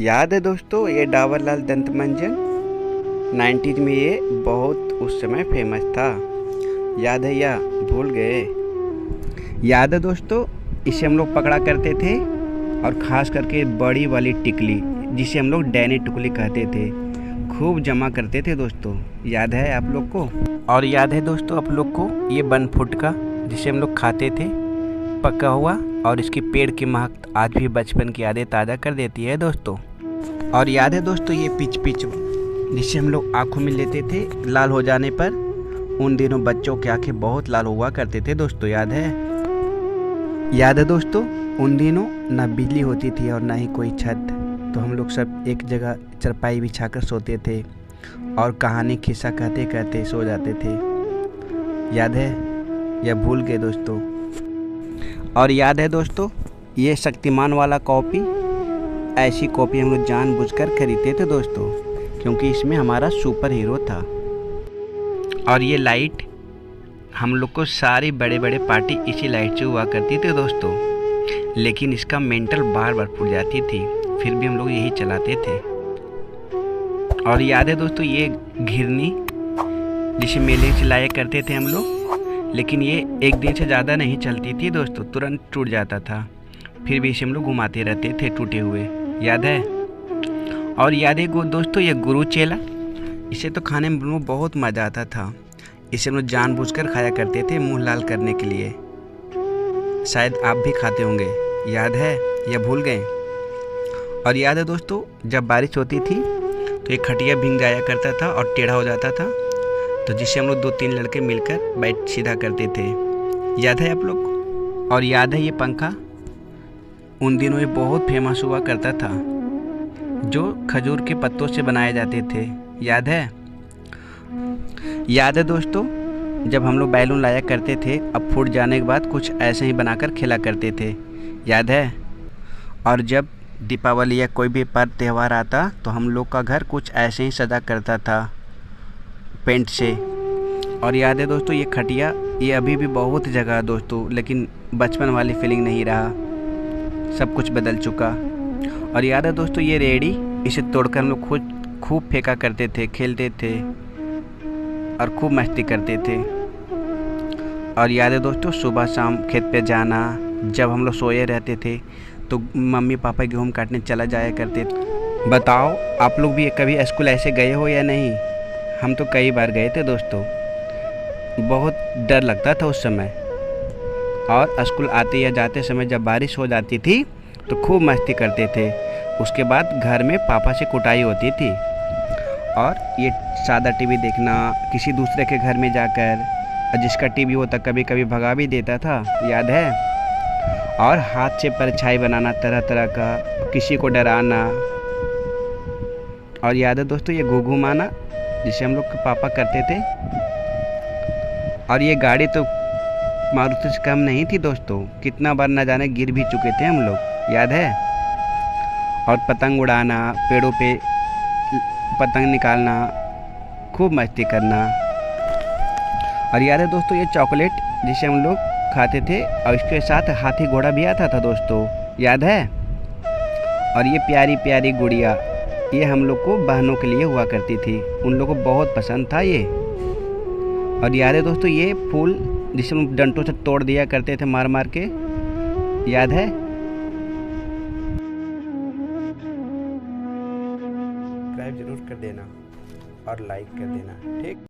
याद है दोस्तों ये डाबर लाल दंत मंजन 90s में ये बहुत उस समय फेमस था। याद है या भूल गए? याद है दोस्तों इसे हम लोग पकड़ा करते थे और ख़ास करके बड़ी वाली टिकली जिसे हम लोग डैनी टिकली कहते थे, खूब जमा करते थे दोस्तों। याद है आप लोग को? और याद है दोस्तों आप लोग को ये 1 फुट का जिसे हम लोग खाते थे पका हुआ, और इसकी पेड़ की महक आज भी बचपन की यादें ताज़ा कर देती है दोस्तों। और याद है दोस्तों ये पिच पिच जिसे हम लोग आँखों में लेते थे लाल हो जाने पर, उन दिनों बच्चों की आंखें बहुत लाल हुआ करते थे दोस्तों। याद है? याद है दोस्तों उन दिनों ना बिजली होती थी और ना ही कोई छत, तो हम लोग सब एक जगह चारपाई बिछाकर सोते थे और कहानी खिस्सा कहते कहते सो जाते थे। याद है या भूल गए दोस्तों? और याद है दोस्तों ये शक्तिमान वाला कॉपी, ऐसी कॉपी हम लोग जानबूझकर खरीदते थे दोस्तों क्योंकि इसमें हमारा सुपर हीरो था। और ये लाइट हम लोग को सारी बड़े बड़े पार्टी इसी लाइट से हुआ करती थी दोस्तों, लेकिन इसका मेंटल बार बार फूट जाती थी, फिर भी हम लोग यही चलाते थे। और याद है दोस्तों ये घिरनी जिसे मेले से लाया करते थे हम लोग, लेकिन ये एक दिन से ज़्यादा नहीं चलती थी दोस्तों, तुरंत टूट जाता था, फिर भी इसे हम लोग घुमाते रहते थे टूटे हुए। याद है? और याद है दोस्तों ये गुरु चेला, इसे तो खाने में बहुत मज़ा आता था, इसे हम लोग जानबूझकर खाया करते थे मुंह लाल करने के लिए। शायद आप भी खाते होंगे। याद है या भूल गए? और याद है दोस्तों जब बारिश होती थी तो ये खटिया भीग जाया करता था और टेढ़ा हो जाता था, तो जिससे हम लोग 2-3 लड़के मिलकर बैठ सीधा करते थे। याद है आप लोग? और याद है ये पंखा, उन दिनों ये बहुत फेमस हुआ करता था, जो खजूर के पत्तों से बनाए जाते थे। याद है? याद है दोस्तों जब हम लोग बैलून लाया करते थे, अब फूट जाने के बाद कुछ ऐसे ही बनाकर खेला करते थे। याद है? और जब दीपावली या कोई भी पर्व त्यौहार आता तो हम लोग का घर कुछ ऐसे ही सजा करता था पेंट से। और याद है दोस्तों ये खटिया, ये अभी भी बहुत जगह है दोस्तों, लेकिन बचपन वाली फीलिंग नहीं रहा, सब कुछ बदल चुका। और याद है दोस्तों ये रेडी, इसे तोड़कर हम लोग खुद खूब फेंका करते थे, खेलते थे और खूब मस्ती करते थे। और याद है दोस्तों सुबह शाम खेत पे जाना, जब हम लोग सोए रहते थे तो मम्मी पापा गेहूँ काटने चला जाया करते थे। बताओ आप लोग भी कभी स्कूल ऐसे गए हो या नहीं? हम तो कई बार गए थे दोस्तों, बहुत डर लगता था उस समय। और स्कूल आते या जाते समय जब बारिश हो जाती थी तो खूब मस्ती करते थे, उसके बाद घर में पापा से कुटाई होती थी। और ये सादा टीवी देखना, किसी दूसरे के घर में जाकर, जिसका टीवी होता कभी कभी भगा भी देता था। याद है? और हाथ से परछाई बनाना तरह तरह का, किसी को डराना। और याद है दोस्तों ये घूघू माना जिसे हम लोग के पापा करते थे। और ये गाड़ी तो मारुति से कम नहीं थी दोस्तों, कितना बार न जाने गिर भी चुके थे हम लोग। याद है? और पतंग उड़ाना, पेड़ों पे पतंग निकालना, खूब मस्ती करना। और याद है दोस्तों ये चॉकलेट जिसे हम लोग खाते थे और इसके साथ हाथी घोड़ा भी आता था दोस्तों। याद है? और ये प्यारी प्यारी गुड़िया, ये हम लोग को बहनों के लिए हुआ करती थी, उन लोगों को बहुत पसंद था ये। और याद है दोस्तों ये फूल जिसे हम डंटों से तोड़ दिया करते थे मार मार के। याद है? सब्सक्राइब जरूर कर देना और लाइक कर देना, ठीक?